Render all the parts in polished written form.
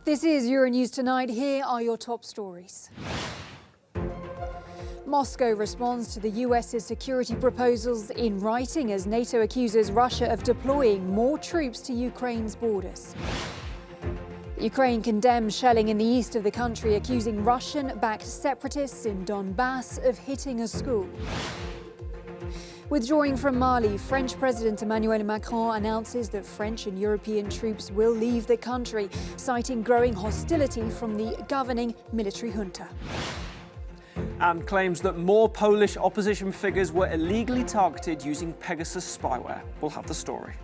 This is Euronews Tonight. Here are your top stories. Moscow responds to the US's security proposals in writing as NATO accuses Russia of deploying more troops to Ukraine's borders. Ukraine condemns shelling in the east of the country, accusing Russian-backed separatists in Donbass of hitting a school. Withdrawing from Mali, French President Emmanuel Macron announces that French and European troops will leave the country, citing growing hostility from the governing military junta. And claims that more Polish opposition figures were illegally targeted using Pegasus spyware. We'll have the story.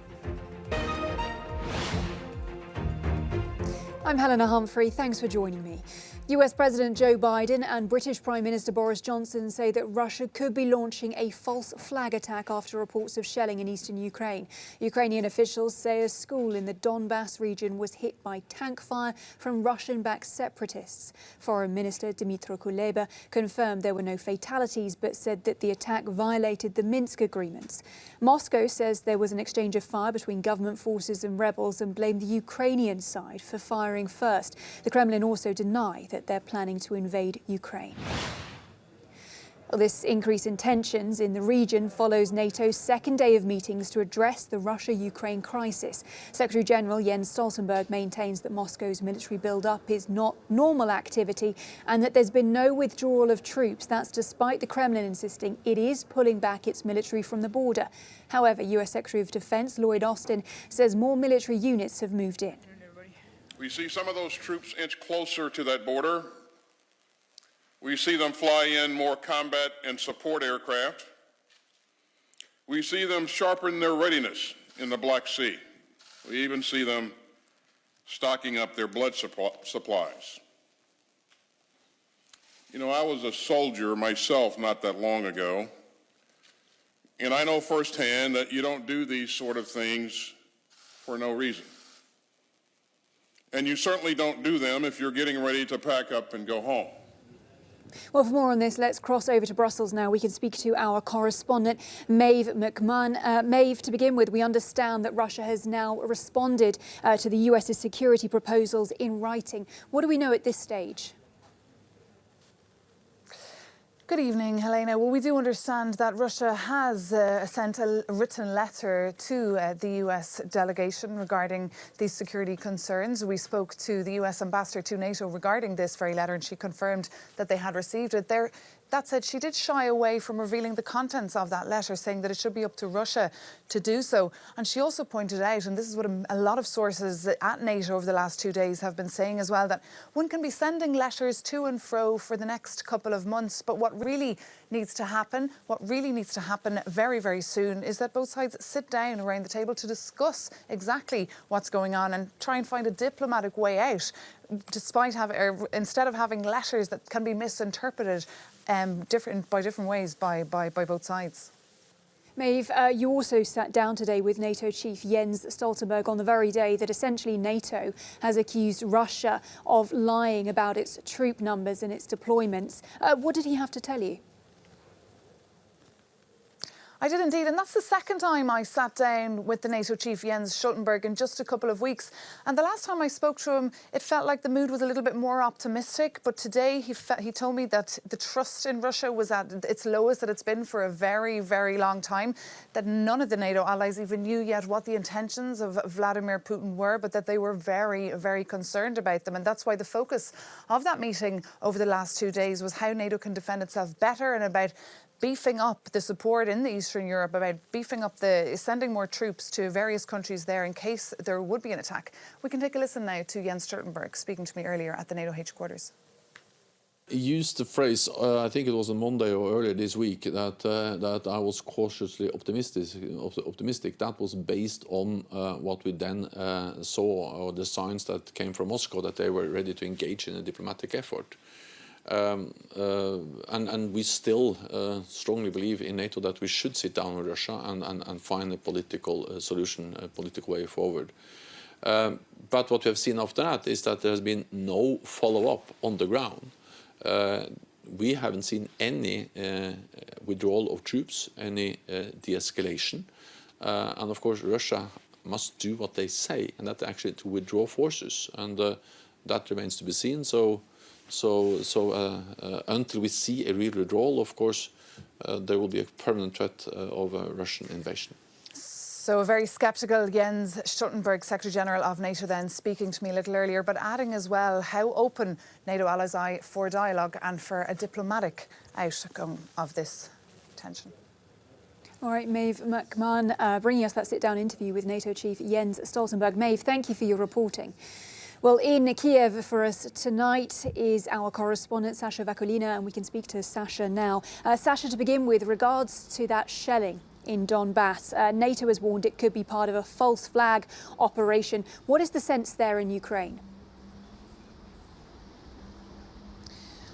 I'm Helena Humphrey. Thanks for joining me. US President Joe Biden and British Prime Minister Boris Johnson say that Russia could be launching a false flag attack after reports of shelling in eastern Ukraine. Ukrainian officials say a school in the Donbass region was hit by tank fire from Russian-backed separatists. Foreign Minister Dmytro Kuleba confirmed there were no fatalities but said that the attack violated the Minsk agreements. Moscow says there was an exchange of fire between government forces and rebels and blamed the Ukrainian side for firing first. The Kremlin also denied that they're planning to invade Ukraine. This increase in tensions in the region follows NATO's second day of meetings to address the Russia-Ukraine crisis. Secretary-General Jens Stoltenberg maintains that Moscow's military build-up is not normal activity and that there's been no withdrawal of troops. That's despite the Kremlin insisting it is pulling back its military from the border. However, US Secretary of Defense Lloyd Austin says more military units have moved in. We see some of those troops inch closer to that border. We see them fly in more combat and support aircraft. We see them sharpen their readiness in the Black Sea. We even see them stocking up their blood supplies. You know, I was a soldier myself not that long ago, and I know firsthand that you don't do these sort of things for no reason. And you certainly don't do them if you're getting ready to pack up and go home. Well, for more on this, let's cross over to Brussels now. We can speak to our correspondent, Maeve McMahon. Maeve, to begin with, we understand that Russia has now responded to the US's security proposals in writing. What do we know at this stage? Good evening, Helena. Well, we do understand that Russia has sent a written letter to the US delegation regarding these security concerns. We spoke to the US ambassador to NATO regarding this very letter, and she confirmed that they had received it. That said, she did shy away from revealing the contents of that letter, saying that it should be up to Russia to do so. And she also pointed out, and this is what a lot of sources at NATO over the last 2 days have been saying as well, that one can be sending letters to and fro for the next couple of months. But what really needs to happen very, very soon is that both sides sit down around the table to discuss exactly what's going on and try and find a diplomatic way out, instead of having letters that can be misinterpreted by different ways by both sides. Maeve, you also sat down today with NATO chief Jens Stoltenberg on the very day that essentially NATO has accused Russia of lying about its troop numbers and its deployments. What did he have to tell you? I did indeed, and that's the second time I sat down with the NATO chief Jens Stoltenberg in just a couple of weeks. And the last time I spoke to him, it felt like the mood was a little bit more optimistic. But today he told me that the trust in Russia was at its lowest that it's been for a very, very long time, that none of the NATO allies even knew yet what the intentions of Vladimir Putin were, but that they were very, very concerned about them. And that's why the focus of that meeting over the last 2 days was how NATO can defend itself better and about beefing up the support in Eastern Europe, about sending more troops to various countries there in case there would be an attack. We can take a listen now to Jens Stoltenberg speaking to me earlier at the NATO headquarters. He used the phrase, I think it was on Monday or earlier this week, that I was cautiously optimistic. That was based on what we then saw, or the signs that came from Moscow, that they were ready to engage in a diplomatic effort. And we still strongly believe in NATO that we should sit down with Russia and find a political solution, a political way forward. But what we have seen after that is that there has been no follow-up on the ground. We haven't seen any withdrawal of troops, any de-escalation. And of course, Russia must do what they say, and that's actually to withdraw forces. And that remains to be seen. So until we see a real withdrawal, of course, there will be a permanent threat of a Russian invasion. So a very sceptical Jens Stoltenberg, Secretary General of NATO, then speaking to me a little earlier, but adding as well how open NATO allies are for dialogue and for a diplomatic outcome of this tension. All right, Maeve McMahon bringing us that sit-down interview with NATO Chief Jens Stoltenberg. Maeve, thank you for your reporting. Well, in Kiev for us tonight is our correspondent Sasha Vakulina, and we can speak to Sasha now. Sasha, to begin with, regards to that shelling in Donbass, NATO has warned it could be part of a false flag operation. What is the sense there in Ukraine?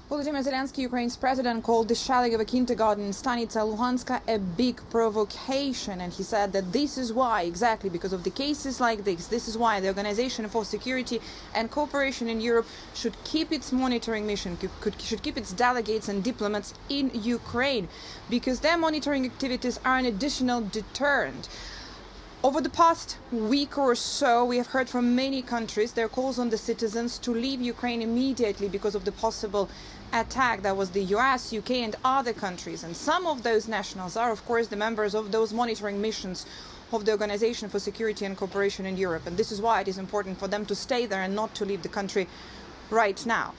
Volodymyr Zelensky, Ukraine's president, called the shelling of a kindergarten in Stanitsa Luhanska a big provocation. And he said that this is why, exactly because of the cases like this is why the Organization for Security and Cooperation in Europe should keep its monitoring mission, should keep its delegates and diplomats in Ukraine, because their monitoring activities are an additional deterrent. Over the past week or so, we have heard from many countries their calls on the citizens to leave Ukraine immediately because of the possible attack. That was the US, UK and other countries. And some of those nationals are, of course, the members of those monitoring missions of the Organization for Security and Cooperation in Europe. And this is why it is important for them to stay there and not to leave the country right now.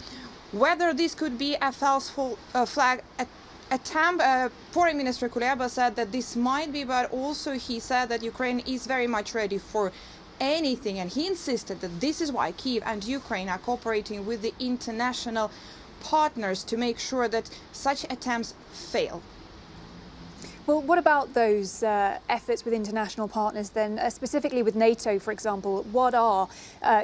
Whether this could be a false flag attempt, Foreign Minister Kuleba said that this might be, but also he said that Ukraine is very much ready for anything. And he insisted that this is why Kyiv and Ukraine are cooperating with the international partners to make sure that such attempts fail. Well, what about those efforts with international partners then, specifically with NATO, for example? What are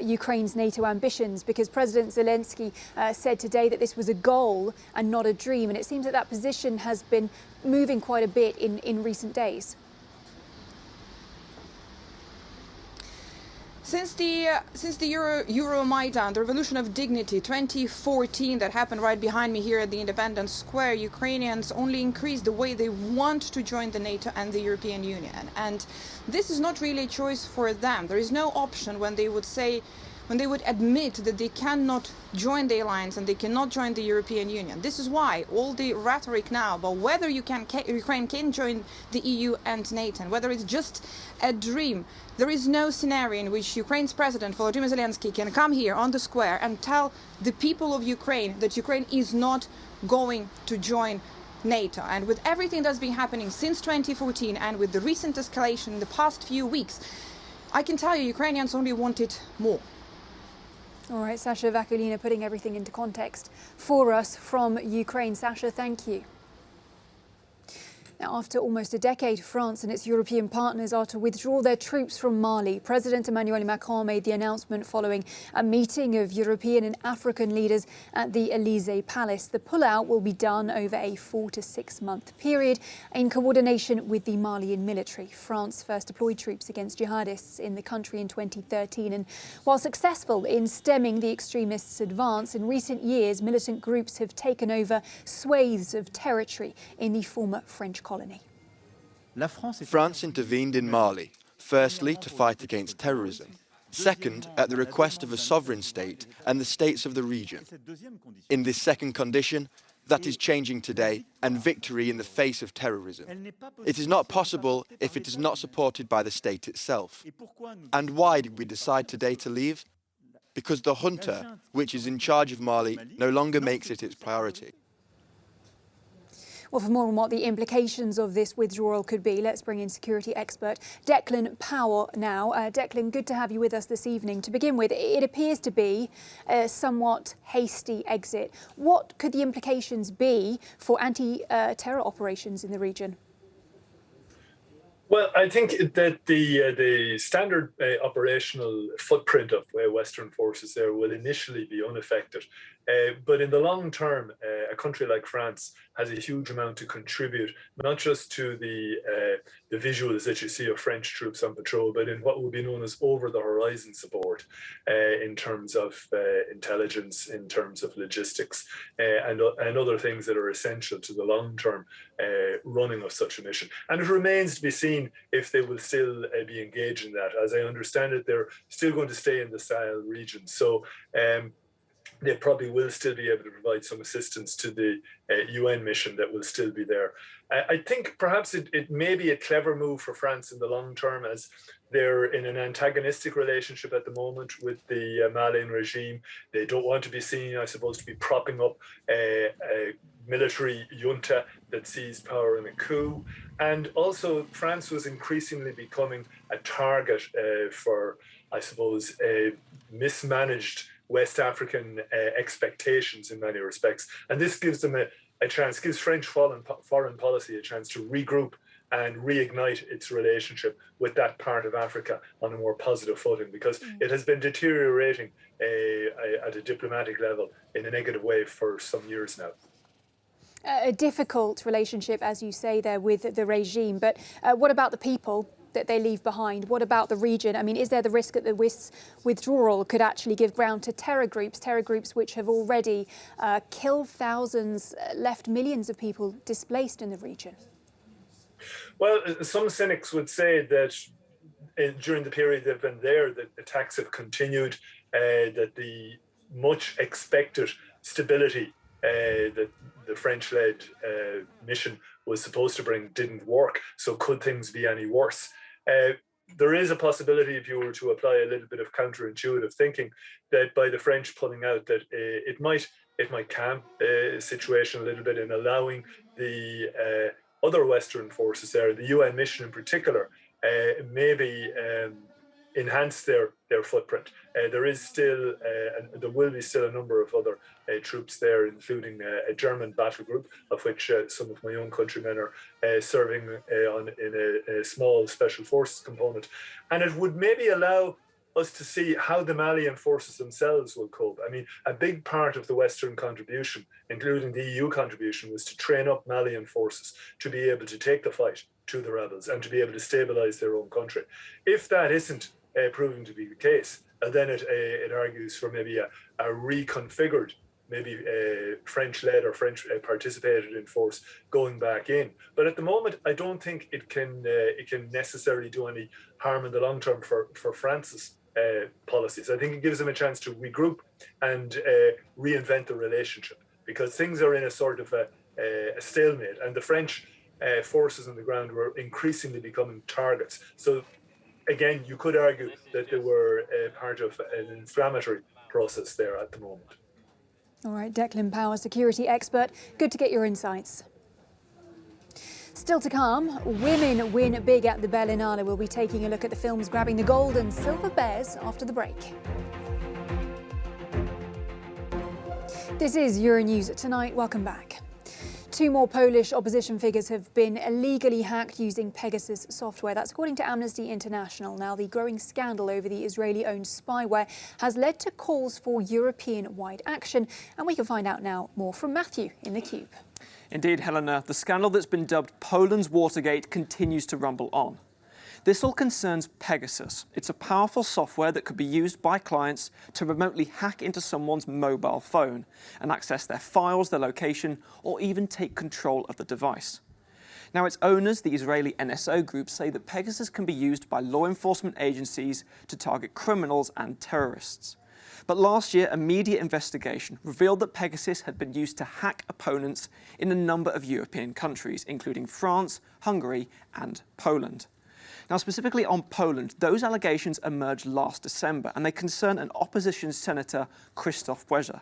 Ukraine's NATO ambitions? Because President Zelensky said today that this was a goal and not a dream, and it seems that that position has been moving quite a bit in recent days. Since the Euromaidan, the Revolution of Dignity 2014 that happened right behind me here at the Independence Square, Ukrainians only increased the way they want to join the NATO and the European Union. And this is not really a choice for them. There is no option when they would say, when they would admit that they cannot join the alliance and they cannot join the European Union. This is why all the rhetoric now about whether Ukraine can join the EU and NATO, and whether it's just a dream. There is no scenario in which Ukraine's president, Volodymyr Zelensky, can come here on the square and tell the people of Ukraine that Ukraine is not going to join NATO. And with everything that's been happening since 2014 and with the recent escalation in the past few weeks, I can tell you Ukrainians only wanted more. All right, Sasha Vakulina putting everything into context for us from Ukraine. Sasha, thank you. Now, after almost a decade, France and its European partners are to withdraw their troops from Mali. President Emmanuel Macron made the announcement following a meeting of European and African leaders at the Élysée Palace. The pullout will be done over a 4 to 6 month period in coordination with the Malian military. France first deployed troops against jihadists in the country in 2013. And while successful in stemming the extremists' advance, in recent years, militant groups have taken over swathes of territory in the former French colony. France intervened in Mali, firstly to fight against terrorism, second at the request of a sovereign state and the states of the region. In this second condition, that is changing today, and victory in the face of terrorism. It is not possible if it is not supported by the state itself. And why did we decide today to leave? Because the junta, which is in charge of Mali, no longer makes it its priority. Well, for more on what the implications of this withdrawal could be, let's bring in security expert Declan Power now. Declan, good to have you with us this evening. To begin with, it appears to be a somewhat hasty exit. What could the implications be for anti-terror operations in the region? Well, I think that the standard operational footprint of Western forces there will initially be unaffected. But in the long term, a country like France has a huge amount to contribute, not just to the visuals that you see of French troops on patrol, but in what will be known as over-the-horizon support in terms of intelligence, in terms of logistics, and other things that are essential to the long-term running of such a mission. And it remains to be seen seen if they will still be engaged in that. As I understand it, they're still going to stay in the Sahel region. So they probably will still be able to provide some assistance to the UN mission that will still be there. I think perhaps it may be a clever move for France in the long term, as they're in an antagonistic relationship at the moment with the Malian regime. They don't want to be seen, I suppose, to be propping up a military junta that seized power in a coup. And also, France was increasingly becoming a target for, I suppose, mismanaged West African expectations in many respects. And this gives them a chance, gives French foreign policy a chance to regroup and reignite its relationship with that part of Africa on a more positive footing, because it has been deteriorating at a diplomatic level in a negative way for some years now. A difficult relationship, as you say there, with the regime. But what about the people that they leave behind? What about the region? I mean, is there the risk that the withdrawal could actually give ground to terror groups which have already killed thousands, left millions of people displaced in the region? Well, some cynics would say that during the period they've been there, that attacks have continued, that the much expected stability that the French-led mission was supposed to bring didn't work. So could things be any worse? There is a possibility, if you were to apply a little bit of counterintuitive thinking, that by the French pulling out, that it might calm the situation a little bit in allowing the other Western forces there, the UN mission in particular, maybe enhance their footprint. There is still, and there will be still a number of other troops there, including a German battle group, of which some of my own countrymen are serving in a small special forces component. And it would maybe allow us to see how the Malian forces themselves will cope. I mean, a big part of the Western contribution, including the EU contribution, was to train up Malian forces to be able to take the fight to the rebels and to be able to stabilize their own country. If that isn't proving to be the case, then it argues for maybe a reconfigured, maybe French-led or French participated in force going back in. But at the moment, I don't think it can necessarily do any harm in the long term for France's policies. I think it gives them a chance to regroup and reinvent the relationship, because things are in a sort of a stalemate, and the French forces on the ground were increasingly becoming targets. So again, you could argue that they were part of an inflammatory process there at the moment. All right, Declan Power, security expert. Good to get your insights. Still to come, women win big at the Berlinale. We'll be taking a look at the films grabbing the gold and silver bears after the break. This is Euronews Tonight. Welcome back. 2 more Polish opposition figures have been illegally hacked using Pegasus software. That's according to Amnesty International. Now, the growing scandal over the Israeli-owned spyware has led to calls for European-wide action. And we can find out now more from Matthew in the Cube. Indeed, Helena, the scandal that's been dubbed Poland's Watergate continues to rumble on. This all concerns Pegasus. It's a powerful software that could be used by clients to remotely hack into someone's mobile phone and access their files, their location, or even take control of the device. Now, its owners, the Israeli NSO group, say that Pegasus can be used by law enforcement agencies to target criminals and terrorists. But last year, a media investigation revealed that Pegasus had been used to hack opponents in a number of European countries, including France, Hungary, and Poland. Now, specifically on Poland, those allegations emerged last December, and they concern an opposition senator, Krzysztof Błęza.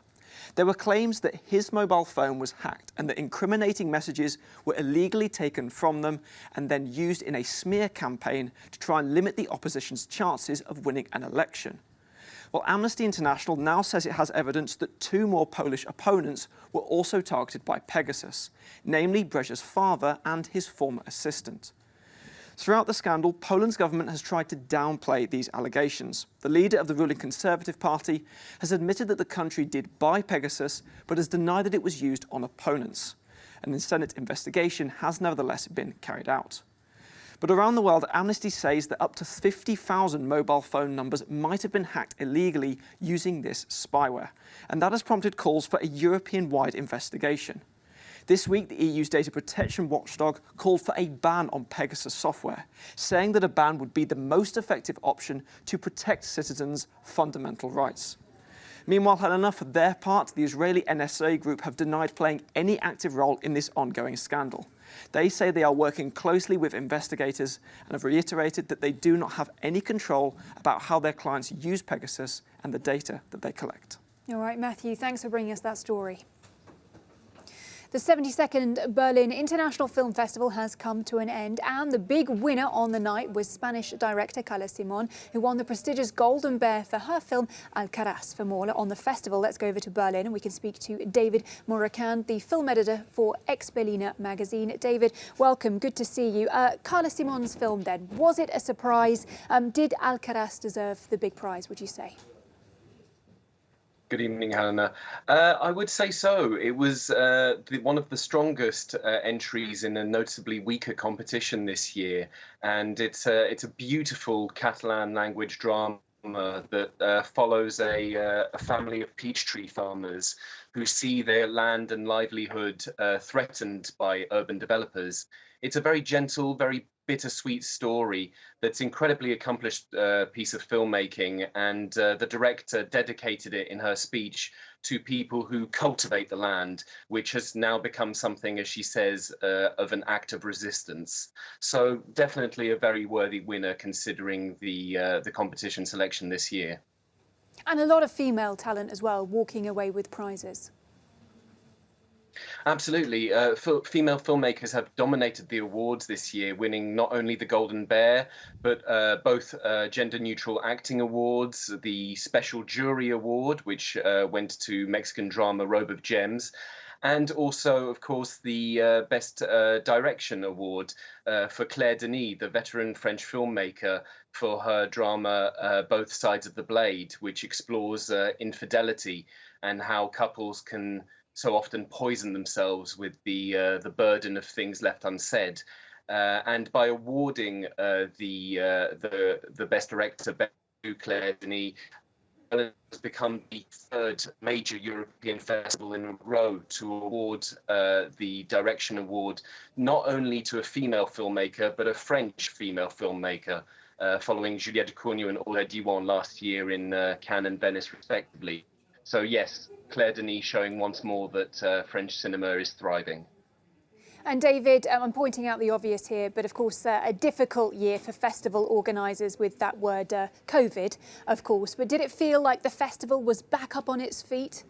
There were claims that his mobile phone was hacked and that incriminating messages were illegally taken from them and then used in a smear campaign to try and limit the opposition's chances of winning an election. Well, Amnesty International now says it has evidence that 2 more Polish opponents were also targeted by Pegasus, namely Błęza's father and his former assistant. Throughout the scandal, Poland's government has tried to downplay these allegations. The leader of the ruling Conservative Party has admitted that the country did buy Pegasus, but has denied that it was used on opponents. And a Senate investigation has nevertheless been carried out. But around the world, Amnesty says that up to 50,000 mobile phone numbers might have been hacked illegally using this spyware. And that has prompted calls for a European-wide investigation. This week, the EU's data protection watchdog called for a ban on Pegasus software, saying that a ban would be the most effective option to protect citizens' fundamental rights. Meanwhile, Helena, for their part, the Israeli NSA group have denied playing any active role in this ongoing scandal. They say they are working closely with investigators and have reiterated that they do not have any control about how their clients use Pegasus and the data that they collect. All right, Matthew, thanks for bringing us that story. The 72nd Berlin International Film Festival has come to an end, and the big winner on the night was Spanish director Carla Simón, who won the prestigious Golden Bear for her film Alcaraz. For more on the festival, let's go over to Berlin and we can speak to David Moracan, the film editor for Ex-Berliner magazine. David, welcome. Good to see you. Carla Simón's film then, was it a surprise? Did Alcaraz deserve the big prize, would you say? Good evening, Helena. I would say so. It was one of the strongest entries in a noticeably weaker competition this year, and it's a beautiful Catalan language drama that follows a family of peach tree farmers who see their land and livelihood threatened by urban developers. It's a very gentle, very bittersweet story that's incredibly accomplished piece of filmmaking, and the director dedicated it in her speech to people who cultivate the land, which has now become something, as she says, of an act of resistance. So definitely a very worthy winner considering the competition selection this year. And a lot of female talent as well, walking away with prizes. Absolutely. Female filmmakers have dominated the awards this year, winning not only the Golden Bear, but both gender-neutral acting awards, the Special Jury Award, which went to Mexican drama Robe of Gems, and also, of course, the Best Direction Award for Claire Denis, the veteran French filmmaker, for her drama Both Sides of the Blade, which explores infidelity and how couples can so often poison themselves with the burden of things left unsaid, and by awarding the best director to Claire Denis, has become the third major European festival in a row to award the Direction Award not only to a female filmmaker but a French female filmmaker, following Juliette Cournot and Audrey Diwan last year in Cannes and Venice, respectively. So yes, Claire Denis showing once more that French cinema is thriving. And David, I'm pointing out the obvious here, but of course a difficult year for festival organisers with that word COVID, of course. But did it feel like the festival was back up on its feet?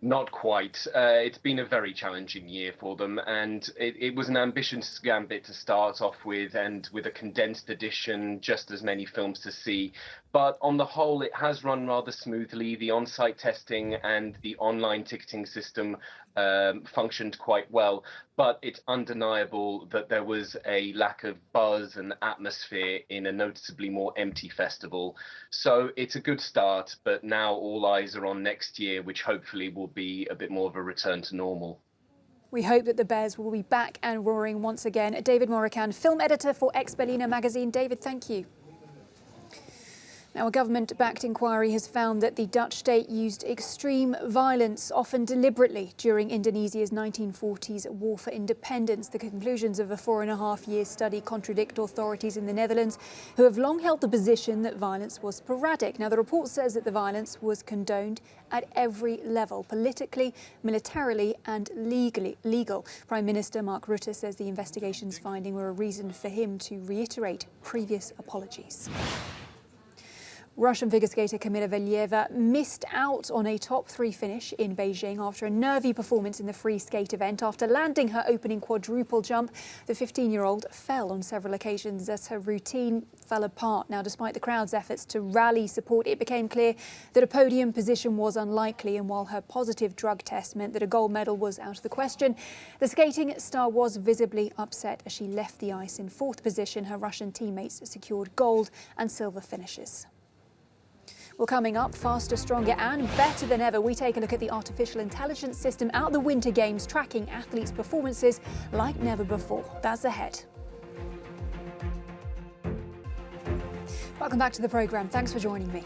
Not quite. It's been a very challenging year for them, and it was an ambitious gambit to start off with, and with a condensed edition, just as many films to see. But on the whole, it has run rather smoothly. The on-site testing and the online ticketing system functioned quite well, but it's undeniable that there was a lack of buzz and atmosphere in a noticeably more empty festival. So it's a good start, but now all eyes are on next year, which hopefully will be a bit more of a return to normal. We hope that the Bears will be back and roaring once again. David Moracan, film editor for Ex-Berliner magazine. David, thank you. Now, a government-backed inquiry has found that the Dutch state used extreme violence, often deliberately, during Indonesia's 1940s war for independence. The conclusions of a 4.5-year study contradict authorities in the Netherlands, who have long held the position that violence was sporadic. Now, the report says that the violence was condoned at every level, politically, militarily and legal. Prime Minister Mark Rutte says the investigation's finding were a reason for him to reiterate previous apologies. Russian figure skater Kamila Valieva missed out on a top 3 finish in Beijing after a nervy performance in the free skate event. After landing her opening quadruple jump, the 15-year-old fell on several occasions as her routine fell apart. Now, despite the crowd's efforts to rally support, it became clear that a podium position was unlikely, and while her positive drug test meant that a gold medal was out of the question, the skating star was visibly upset as she left the ice in 4th position. Her Russian teammates secured gold and silver finishes. Well, coming up, faster, stronger and better than ever, we take a look at the artificial intelligence system at the Winter Games, tracking athletes' performances like never before. That's ahead. Welcome back to the programme. Thanks for joining me.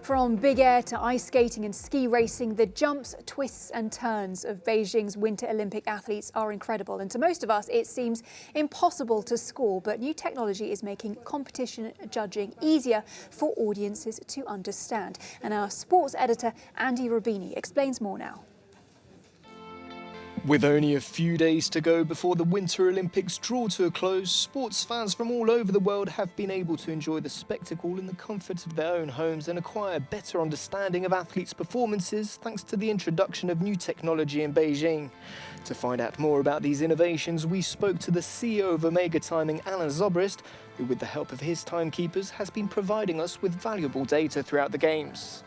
From big air to ice skating and ski racing, the jumps, twists and turns of Beijing's Winter Olympic athletes are incredible. And to most of us, it seems impossible to score. But new technology is making competition judging easier for audiences to understand. And our sports editor, Andy Rubini, explains more now. With only a few days to go before the Winter Olympics draw to a close, sports fans from all over the world have been able to enjoy the spectacle in the comfort of their own homes and acquire a better understanding of athletes' performances thanks to the introduction of new technology in Beijing. To find out more about these innovations, we spoke to the CEO of Omega Timing, Alan Zobrist, who with the help of his timekeepers has been providing us with valuable data throughout the Games.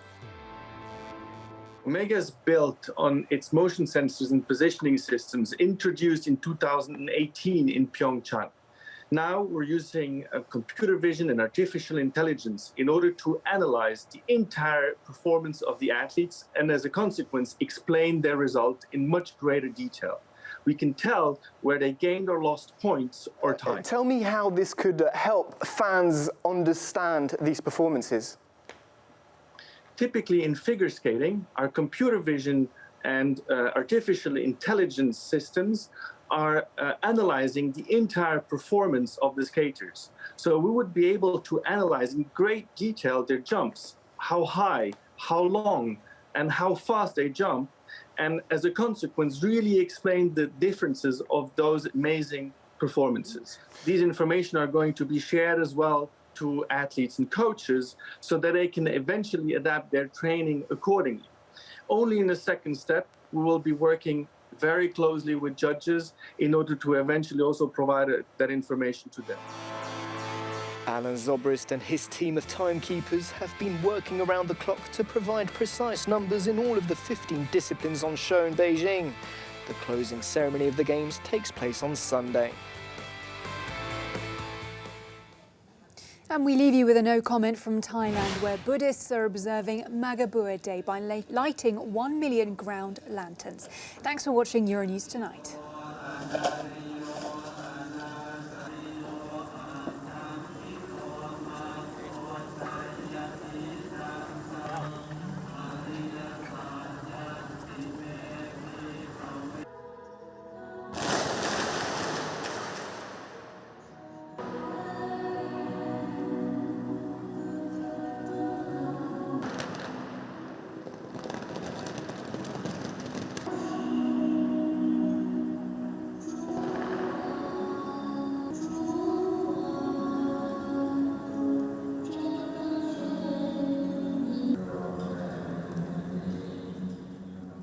Omega is built on its motion sensors and positioning systems introduced in 2018 in Pyeongchang. Now we're using computer vision and artificial intelligence in order to analyze the entire performance of the athletes and as a consequence explain their result in much greater detail. We can tell where they gained or lost points or time. Tell me how this could help fans understand these performances. Typically in figure skating, our computer vision and artificial intelligence systems are analyzing the entire performance of the skaters. So we would be able to analyze in great detail their jumps, how high, how long, and how fast they jump, and as a consequence, really explain the differences of those amazing performances. These information are going to be shared as well to athletes and coaches so that they can eventually adapt their training accordingly. Only in the second step, we will be working very closely with judges in order to eventually also provide that information to them. Alan Zobrist and his team of timekeepers have been working around the clock to provide precise numbers in all of the 15 disciplines on show in Beijing. The closing ceremony of the Games takes place on Sunday. And we leave you with a no comment from Thailand, where Buddhists are observing Magabua Day by lighting 1 million ground lanterns. Thanks for watching Euronews Tonight.